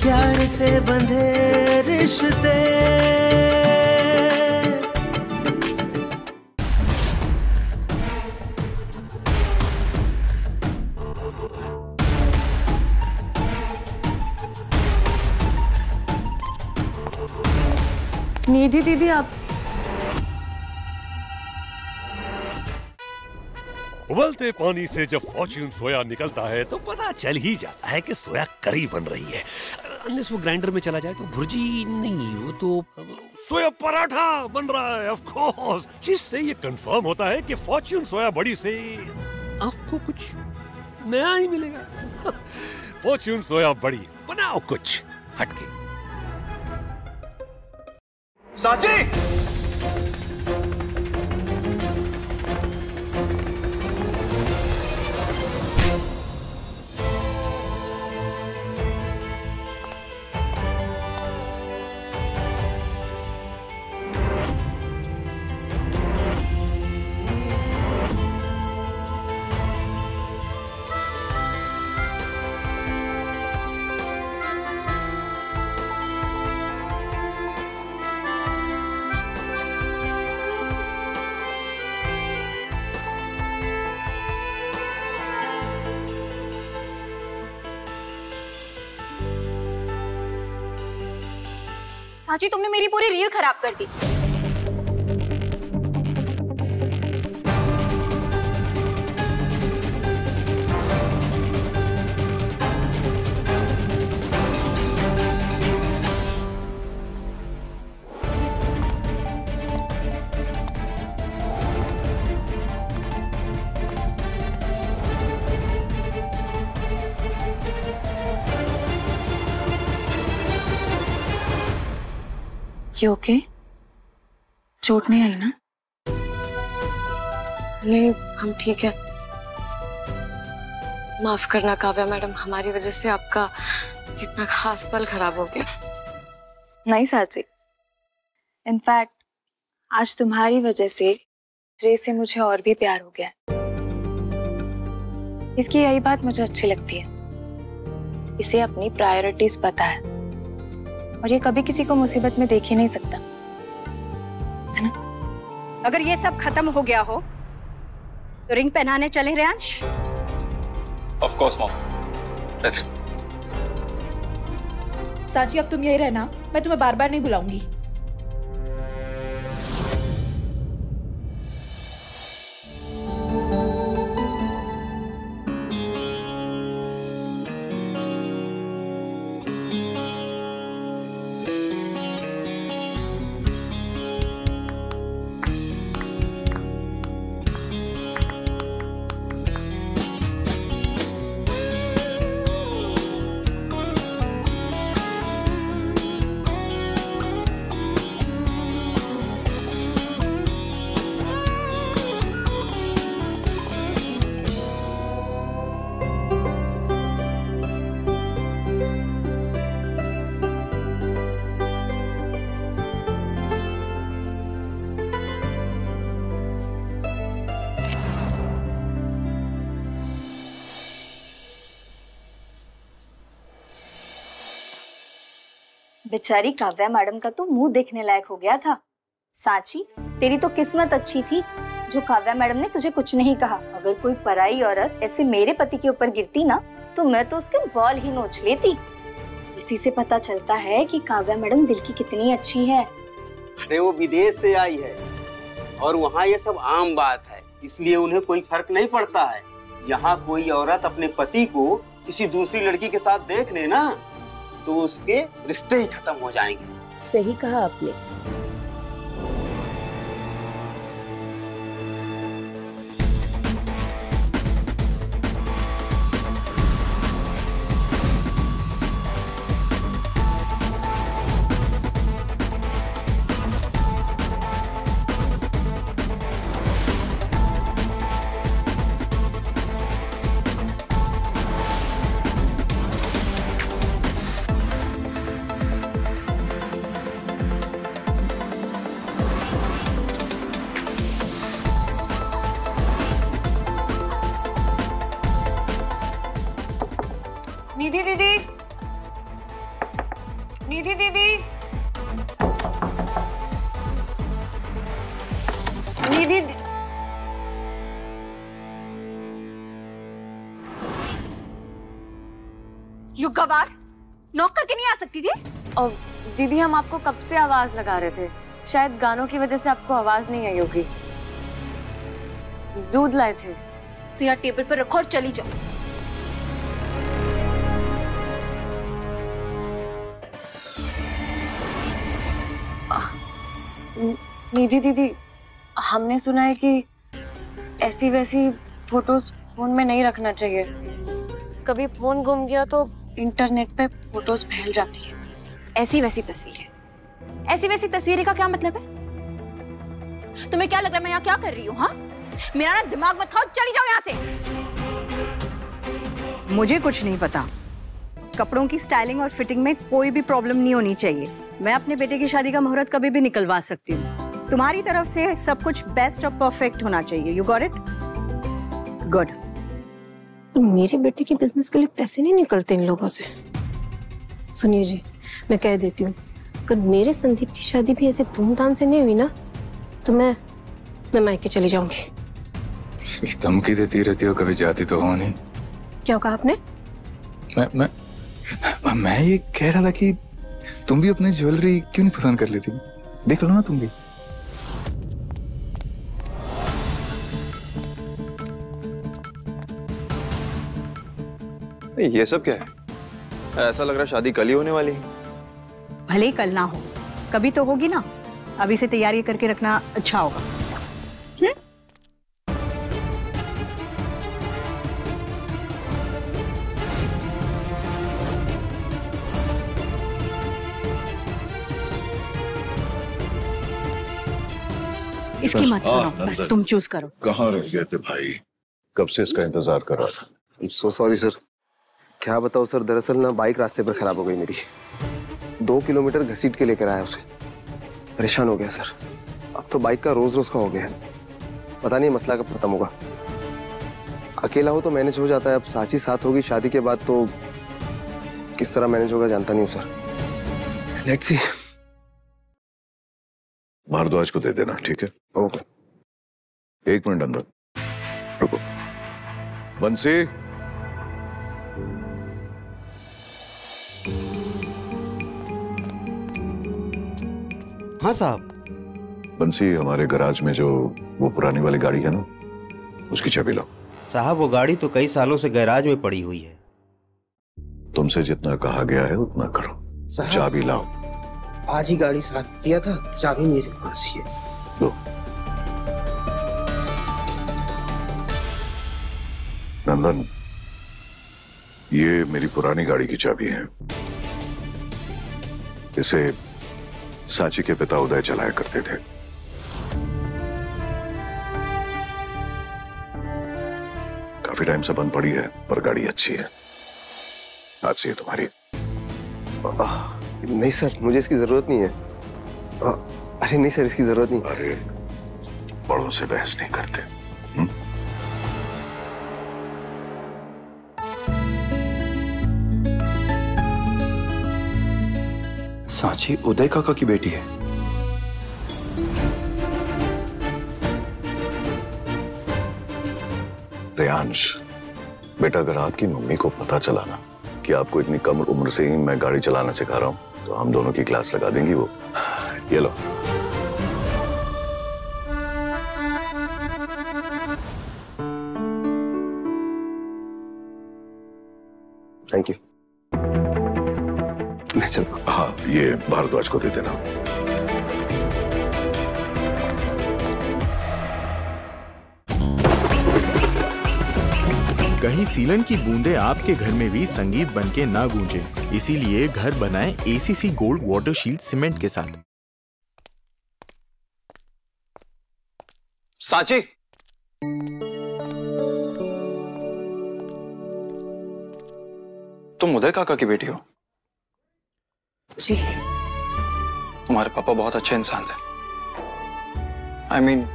प्यार से बंधे रिश्ते। निधि दीदी आप उबलते पानी से जब फॉर्च्यून सोया निकलता है तो पता चल ही जाता है कि सोया करी बन रही है। अनलेस वो ग्राइंडर में चला जाए तो भुर्जी नहीं, वो तो सोया पराठा बन रहा है ऑफ कोर्स, जिससे ये कंफर्म होता है कि फॉर्च्यून सोया बड़ी से आपको कुछ नया ही मिलेगा। फॉर्च्यून सोया बड़ी, बनाओ कुछ हटके। साची! साची तुमने मेरी पूरी रील खराब कर दी। You okay? चोट नहीं आई ना? नहीं, हम ठीक है। माफ करना काव्या मैडम, हमारी वजह से आपका कितना खास पल खराब हो गया। नहीं साची, इनफैक्ट आज तुम्हारी वजह से रे से मुझे और भी प्यार हो गया। इसकी यही बात मुझे अच्छी लगती है। इसे अपनी प्रायोरिटीज पता है और ये कभी किसी को मुसीबत में देख ही नहीं सकता, है ना? अगर ये सब खत्म हो गया हो तो रिंग पहनाने चले Reyansh? Of course, Mom. Let's go. साची अब तुम यही रहना, मैं तुम्हें बार बार नहीं बुलाऊंगी। बेचारी काव्या मैडम का तो मुंह देखने लायक हो गया था। साची, तेरी तो किस्मत अच्छी थी जो काव्या मैडम ने तुझे कुछ नहीं कहा। अगर कोई पराई औरत ऐसे मेरे पति के ऊपर गिरती ना तो मैं तो उसके बाल ही नोच लेती। इसी से पता चलता है कि काव्या मैडम दिल की कितनी अच्छी है। अरे वो विदेश से आई है और वहाँ ये सब आम बात है, इसलिए उन्हें कोई फर्क नहीं पड़ता है। यहाँ कोई औरत अपने पति को किसी दूसरी लड़की के साथ देख ले ना तो उसके रिश्ते ही खत्म हो जाएंगे। सही कहा आपने। निधि दीदी, निधि दीदी, निधि यू गवार, नॉक करके नहीं आ सकती थी? और दीदी हम आपको कब से आवाज लगा रहे थे, शायद गानों की वजह से आपको आवाज नहीं आई होगी। दूध लाए थे तो यार टेबल पर रखो और चली जाओ। निधि दीदी, हमने सुना है कि ऐसी वैसी फोटोज फोन में नहीं रखना चाहिए। कभी फोन गुम गया तो इंटरनेट पे फोटोज फैल जाती है। ऐसी वैसी तस्वीरें, ऐसी वैसी तस्वीरें का क्या मतलब है? तुम्हें क्या लग रहा है मैं यहाँ क्या कर रही हूँ? हाँ, मेरा ना दिमाग मत खाओ, चली जाओ यहाँ से। मुझे कुछ नहीं पता। कपड़ों की स्टाइलिंग और फिटिंग में कोई भी प्रॉब्लम नहीं होनी चाहिए। मैं अपने बेटे की शादी का मुहूर्त कभी भी निकलवा सकती हूँ। तुम्हारी तरफ से सब कुछ बेस्ट और परफेक्ट होना चाहिए। You got it? गुड। मेरे बेटे के बिजनेस के लिए पैसे नहीं निकलते इन लोगों से। सुनिए जी, मैं कह देती हूँ, अगर मेरे संदीप की शादी भी ऐसे धूमधाम से नहीं हुई ना, तो मैं मायके चली जाऊंगी। सिर्फ धमकी देती रहती हो, कभी जाती तो हो नहीं। क्या कहा आपने? मैं ये कह रहा था कि तुम भी अपनी ज्वेलरी क्यों नहीं पसंद कर लेती? देख लो ना तुम भी। ये सब क्या है? ऐसा लग रहा है शादी कल ही होने वाली है। भले ही कल ना हो, कभी तो होगी ना। अभी से तैयारी करके रखना अच्छा होगा। इसकी मत सुनो, बस तुम चूज करो। कहाँ रह गए थे भाई? कब से इसका इंतजार कर रहा था। So sorry sir. क्या बताओ सर, दरअसल ना बाइक रास्ते पर खराब हो गई मेरी। 2 किलोमीटर घसीट के लेकर आया उसे। परेशान हो गया सर। अब तो बाइक का रोज रोज का हो गया है। पता नहीं मसला कब खत्म होगा। अकेला हो तो मैनेज हो जाता है, अब साची साथ होगी शादी के बाद तो किस तरह मैनेज होगा जानता नहीं हूँ सर। Let's see. भारद्वाज को दे देना, ठीक है? ओके। 1 मिनट अंदर रुको। बंसी, हाँ साहब। बंसी, हमारे गैराज में जो वो पुरानी वाली गाड़ी है ना, उसकी चाबी लाओ। साहब वो गाड़ी तो कई सालों से गैराज में पड़ी हुई है। तुमसे जितना कहा गया है उतना करो। चाबी लाओ। आज ही गाड़ी साफ किया था, चाबी मेरे पास ही है। दो। नंदन, ये मेरी पुरानी गाड़ी की चाबी है। इसे सांची के पिता उदय चलाया करते थे। काफी टाइम से बंद पड़ी है, पर गाड़ी अच्छी है। आज से तुम्हारी। नहीं सर, मुझे इसकी जरूरत नहीं है। अरे नहीं सर, इसकी जरूरत नहीं। अरे बड़ों से बहस नहीं करते। सांची उदय काका की बेटी है। रेयांश, बेटा अगर आपकी मम्मी को पता चला ना कि आपको इतनी कम उम्र से ही मैं गाड़ी चलाना सिखा रहा हूं, तो हम दोनों की क्लास लगा देंगी वो। ये लो। Thank you. मैं चलता। हाँ, ये भारद्वाज को दे देना। कहीं सीलन की बूंदें आपके घर में भी संगीत बनके ना गूंजे, इसीलिए घर बनाएं ACC gold water shield cement के साथ। सांची, तुम उदय काका की बेटी हो? जी। तुम्हारे पापा बहुत अच्छे इंसान थे। I mean,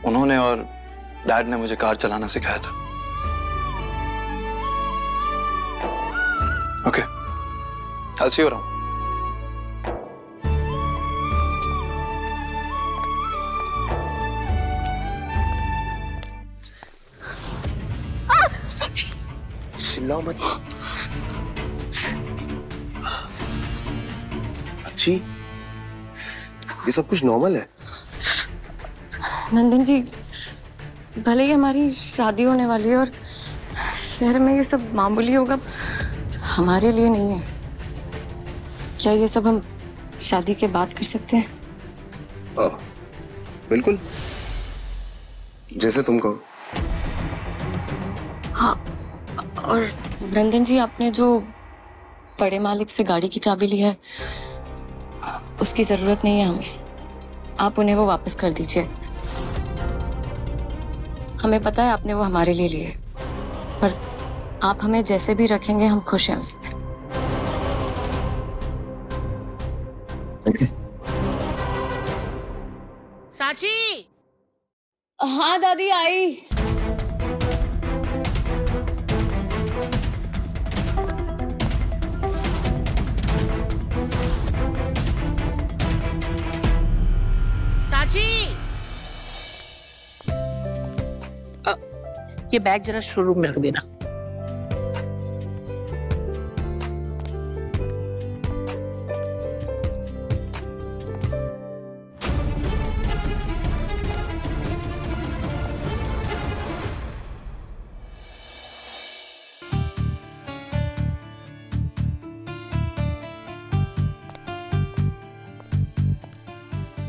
उन्होंने और डैड ने मुझे कार चलाना सिखाया था। Okay, I'll see you around. चिल्लाओ मत। अच्छी, ये सब कुछ नॉर्मल है। नंदन जी, भले ही हमारी शादी होने वाली है और शहर में ये सब मामूली होगा, हमारे लिए नहीं है। क्या ये सब हम शादी के बाद कर सकते हैं? बिल्कुल, जैसे तुम कहो। हाँ, और नंदन जी, आपने जो बड़े मालिक से गाड़ी की चाबी ली है, उसकी जरूरत नहीं है हमें। आप उन्हें वो वापस कर दीजिए। हमें पता है आपने वो हमारे लिए ली है, पर आप हमें जैसे भी रखेंगे हम खुश हैं उसमें। साची। हाँ दादी, आई। साची, ये बैग जरा शोरूम में रख देना।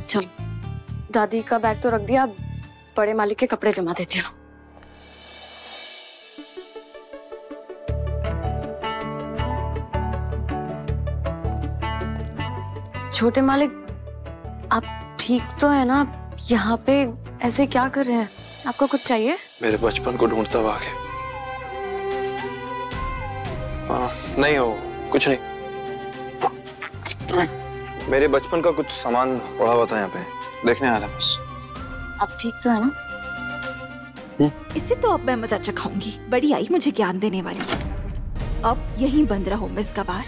चलो, दादी का बैग तो रख दिया, अब बड़े मालिक के कपड़े जमा देती हूँ। छोटे मालिक, आप ठीक तो है ना? यहाँ पे ऐसे क्या कर रहे हैं? आपको कुछ चाहिए? मेरे बचपन को ढूंढता हुआ आके। नहीं हो, कुछ नहीं। मेरे बचपन का कुछ सामान पड़ा हुआ था यहाँ पे, देखने आया था बस। आप ठीक तो है ना? इससे तो अब मैं मजा चखाऊंगी। बड़ी आई मुझे ज्ञान देने वाली। अब यहीं बंद रहो मिस गवार।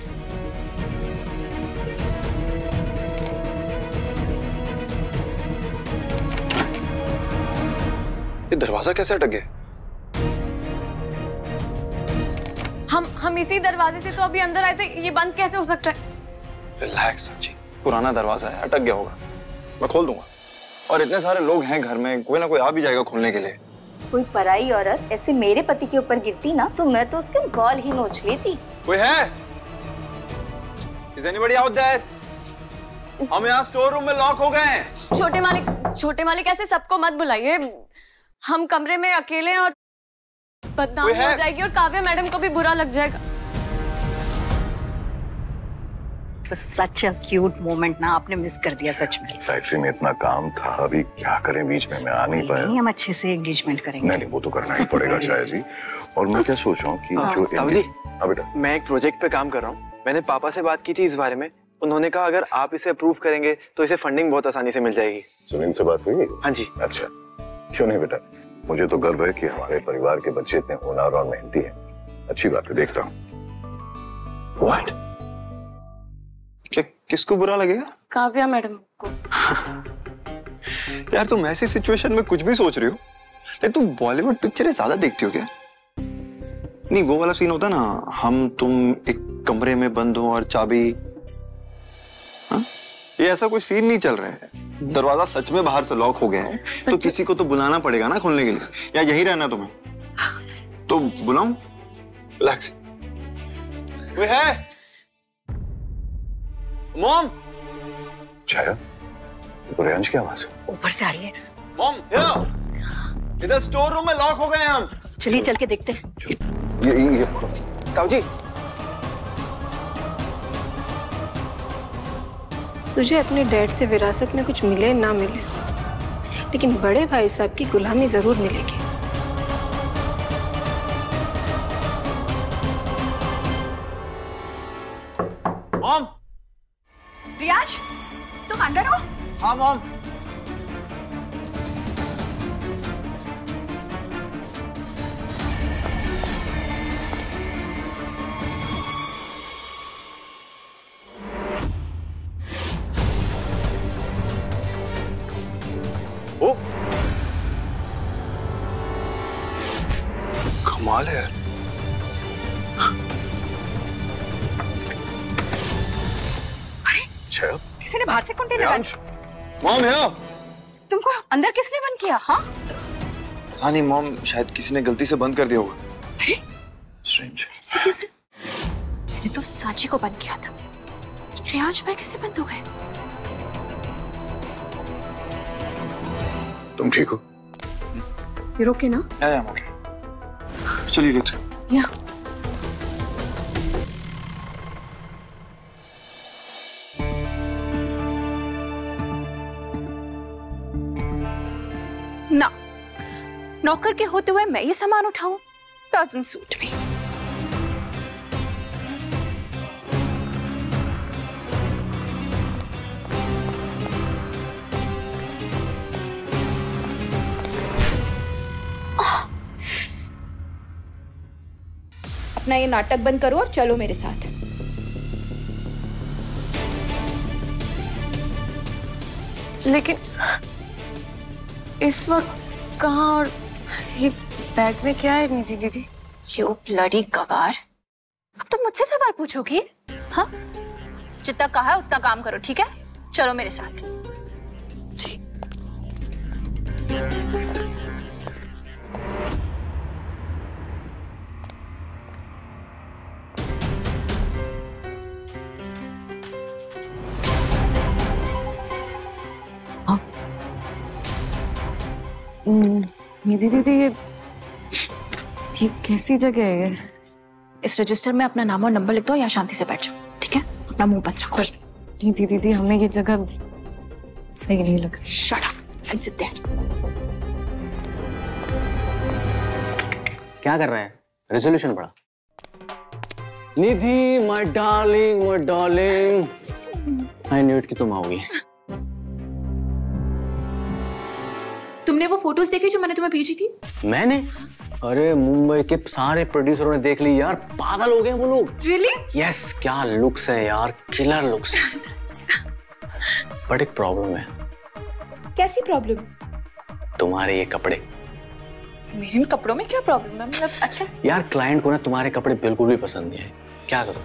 ये दरवाजा कैसे अटक गया? हम इसी दरवाजे से तो अभी अंदर आए थे, ये बंद कैसे हो सकता है? रिलैक्स साची, पुराना दरवाजा है, अटक गया होगा, मैं खोल दूंगा। और इतने सारे लोग हैं घर में, कोई ना कोई आ भी जाएगा खोलने के लिए। कोई पराई औरत ऐसे मेरे पति के ऊपर गिरती ना, तो मैं तो उसके बाल ही नोच लेती। कोई है? Is anybody out there? हम यहाँ स्टोर रूम में लॉक हो गए हैं। छोटे मालिक ऐसे सबको मत बुलाइए। हम कमरे में अकेले हैं और बदनामी हो जाएगी और काव्या मैडम को भी बुरा लग जाएगा। सच अ क्यूट मोमेंट ना आपने मिस कर दिया सच में। फैक्ट्री में इतना काम था, अभी क्या करें, बीच में मैं आ नहीं पाया। नहीं, हम अच्छे से एंगेजमेंट करेंगे। नहीं, वो तो करना ही पड़ेगा शायद जी। और मैं क्या सोच रहा हूँ कि जो जी, बेटा, मैं एक प्रोजेक्ट पे काम कर रहा हूँ। मैंने पापा से बात की थी इस बारे में। उन्होंने कहा अगर आप इसे अप्रूव करेंगे तो इसे फंडिंग बहुत आसानी से मिल जाएगी। सुनील से बात हुई? हाँ जी। अच्छा, क्यों नहीं बेटा, मुझे तो गर्व है कि हमारे परिवार के बच्चे इतने होनहार और मेहनती हैं। अच्छी बात है, देखता हूँ। What? किसको बुरा लगेगा? काव्या मैडम को। यार तुम ऐसी सिचुएशन में कुछ भी सोच रही हो। नहीं, तुम बॉलीवुड पिक्चरें ज्यादा देखती हो क्या? नहीं, वो वाला सीन होता ना, हम तुम एक कमरे में बंद हो और चाबी। हाँ? ये ऐसा कोई सीन नहीं चल रहा है। दरवाजा सच में बाहर से लॉक हो गया है, तो किसी को तो बुलाना पड़ेगा ना खोलने के लिए। या यही रहना तुम्हें? तो बुलाऊं? रिलैक्स। कोई है? मॉम। छाया, रेंज की आवाज ऊपर से आ रही है। मॉम, इधर स्टोर रूम में लॉक हो गए हैं हम। चलिए चल के देखते हैं। ये ताऊ जी, तुझे अपने डैड से विरासत में कुछ मिले ना मिले, लेकिन बड़े भाई साहब की गुलामी जरूर मिलेगी। मॉम। रियाज, तुम अंदर हो? हाँ मॉम। ओ, कमाल है यार। अरे किसी ने बाहर से कंटेनर मॉम यहाँ। तुमको अंदर किसने बंद किया? हाँ पता नहीं मॉम, शायद किसी ने गलती से बंद कर दिया होगा। स्ट्रेंज। कैसे? मैंने तो सांची को बंद किया था। रियाज भाई कैसे बंद हो गए? तुम ठीक हो? ये ओके ना? ओके। चलिए लेट्स गो। या ना, नौकर के होते हुए मैं ये सामान उठाऊं? Doesn't suit me. अपना ये नाटक बंद करो और चलो मेरे साथ। लेकिन इस वक्त कहाँ, और ये बैग में क्या है निधि दीदी? यू ब्लडी गवार, अब तुम मुझसे सवाल पूछोगी? हाँ, जितना कहा है उतना काम करो, ठीक है? चलो मेरे साथ। जी। निधि दीदी, ये कैसी जगह है ये? इस रजिस्टर में अपना नाम और नंबर लिख दो या शांति से बैठ जाओ, ठीक है? अपना मुंह बंद रखो। निधि दीदी, हमें ये जगह सही नहीं लग रही। Shut up and sit there. क्या कर रहे हैं? रेजोल्यूशन पढ़ा। Nidhi my darling, I knew it कि तुम आओगी। तुमने वो फोटोज देखी जो मैंने तुम्हें भेजी थी? मैंने? अरे मुंबई के सारे प्रोड्यूसरों ने देख ली यार, पागल हो गए वो लोग। Really? यस, क्या लुक्स है यार, किलर लुक्स है। बट एक प्रॉब्लम है। कैसी प्रॉब्लम? तुम्हारे ये कपड़े। मेरे इन कपड़ों में क्या प्रॉब्लम है? मतलब अच्छा यार, क्लाइंट को ना तुम्हारे कपड़े बिल्कुल भी पसंद नहीं है। क्या करूं?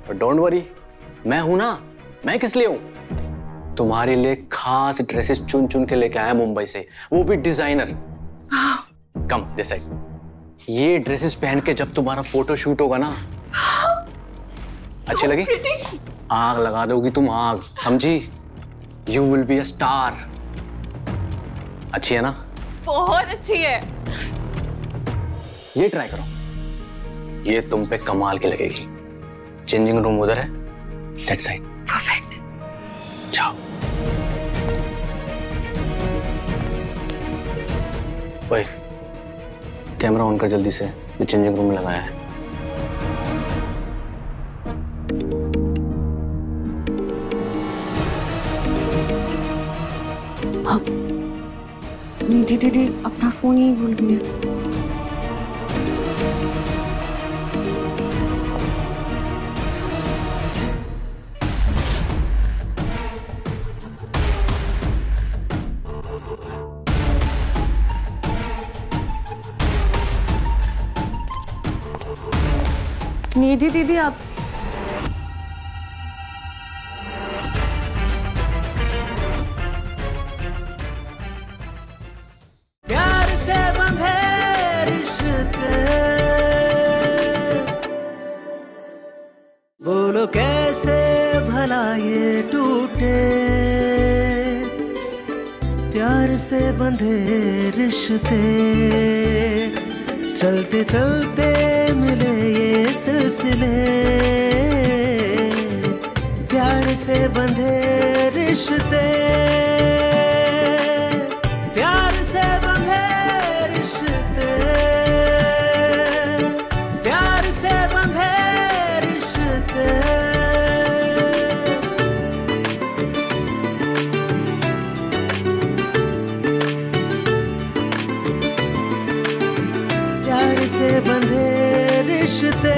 बट डोंट वरी, मैं हूं ना। मैं किस लिए हूं? तुम्हारे लिए खास ड्रेसेस चुन चुन के लेके आया मुंबई से, वो भी डिजाइनर। Come this side. ये ड्रेसेस पहन के जब तुम्हारा फोटो शूट होगा ना, अच्छी लगी? आग लगा दोगी तुम, आग, समझी? You will be a star. अच्छी है ना? बहुत अच्छी है। ये ट्राई करो, ये तुम पे कमाल की लगेगी। चेंजिंग रूम उधर है, दैट साइड। परफेक्ट। जाओ। भाई कैमरा ऑन कर जल्दी से, ये चेंजिंग रूम में लगाया है। निधि दीदी अपना फोन यही भूल गई है। निधि दीदी आप प्यार से बंधे रिश्ते, बोलो कैसे भला ये टूटे। प्यार से बंधे रिश्ते, चलते चलते मिले ये सिलसिले। प्यार से बंधे रिश्ते, प्यार से बंधे रिश्ते, प्यार से बंधे रिश्ते। प्यार से बंधे रिश्ते,